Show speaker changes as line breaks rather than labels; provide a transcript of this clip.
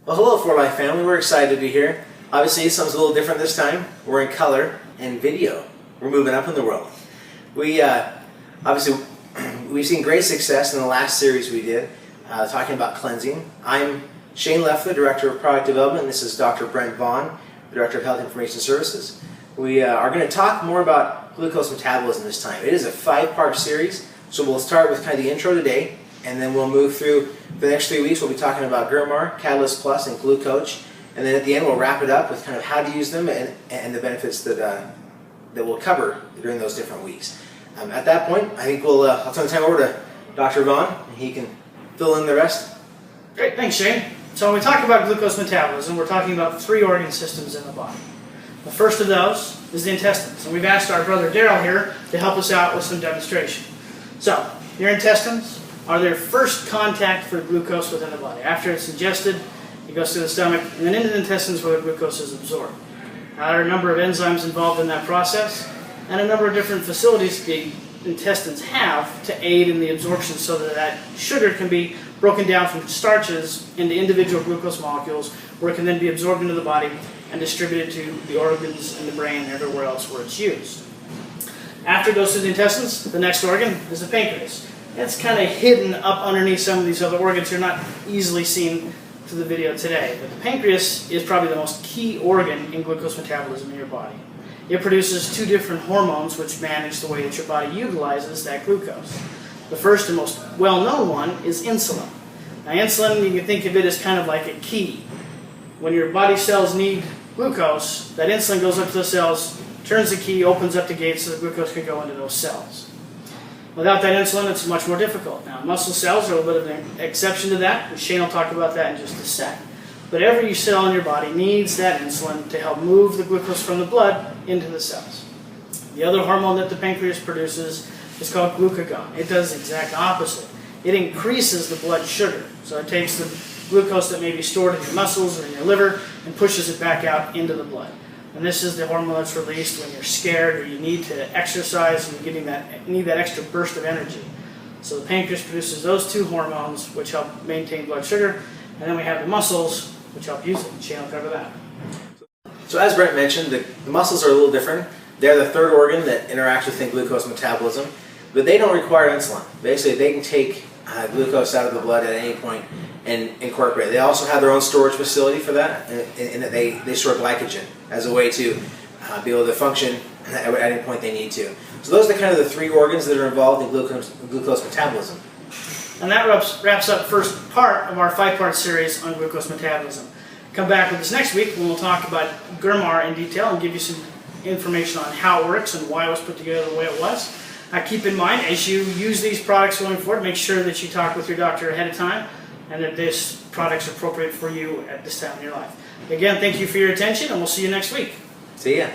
Well, hello 4Life family, we're excited to be here. Obviously something's a little different this time. We're in color and video. We're moving up in the world. Obviously we've seen great success in the last series we did, talking about cleansing. I'm Shane Leffler, Director of Product Development, and this is Dr. Brent Vaughn, Director of Health Information Services. We are going to talk more about glucose metabolism this time. It is a 5-part series, so we'll start with kind of the intro today, and then we'll move through for the next 3 weeks. We'll be talking about Glucoach, Catalyst Plus, and Glucoach, and then at the end we'll wrap it up with kind of how to use them and the benefits that we'll cover during those different weeks. At that point, I think I'll turn the time over to Dr. Vaughn, and he can fill in the rest.
Great, thanks Shane. So when we talk about glucose metabolism, we're talking about 3 organ systems in the body. The first of those is the intestines, and we've asked our brother Daryl here to help us out with some demonstration. So, your intestines are their first contact for glucose within the body. After it's ingested, it goes to the stomach, and then into the intestines where the glucose is absorbed. Now, there are a number of enzymes involved in that process, and a number of different facilities the intestines have to aid in the absorption so that sugar can be broken down from starches into individual glucose molecules where it can then be absorbed into the body and distributed to the organs and the brain and everywhere else where it's used. After it goes through the intestines, the next organ is the pancreas. It's kind of hidden up underneath some of these other organs. You're not easily seen through the video today, but the pancreas is probably the most key organ in glucose metabolism in your body. It produces 2 different hormones which manage the way that your body utilizes that glucose. The first and most well-known one is insulin. Now insulin, you can think of it as kind of like a key. When your body cells need glucose, that insulin goes up to the cells, turns the key, opens up the gates so the glucose can go into those cells. Without that insulin, it's much more difficult. Now muscle cells are a little bit of an exception to that, and Shane will talk about that in just a sec. But every cell in your body needs that insulin to help move the glucose from the blood into the cells. The other hormone that the pancreas produces is called glucagon. It does the exact opposite. It increases the blood sugar. So it takes the glucose that may be stored in your muscles or in your liver and pushes it back out into the blood. And this is the hormone that's released when you're scared or you need to exercise and you need that extra burst of energy. So the pancreas produces those 2 hormones which help maintain blood sugar, and then we have the muscles which help use it. Shane will cover that.
So as Brent mentioned, the muscles are a little different. They're the 3rd organ that interacts with glucose metabolism, but they don't require insulin. Basically, they can take glucose out of the blood at any point and incorporate it. They also have their own storage facility for that, in that they store glycogen as a way to be able to function at any point they need to. So those are kind of the 3 organs that are involved in glucose metabolism.
And that wraps up first part of our 5-part series on glucose metabolism. Come back with us next week when we'll talk about Glucoach in detail and give you some information on how it works and why it was put together the way it was. Keep in mind, as you use these products going forward, make sure that you talk with your doctor ahead of time and that these products are appropriate for you at this time in your life. Again, thank you for your attention, and we'll see you next week.
See ya.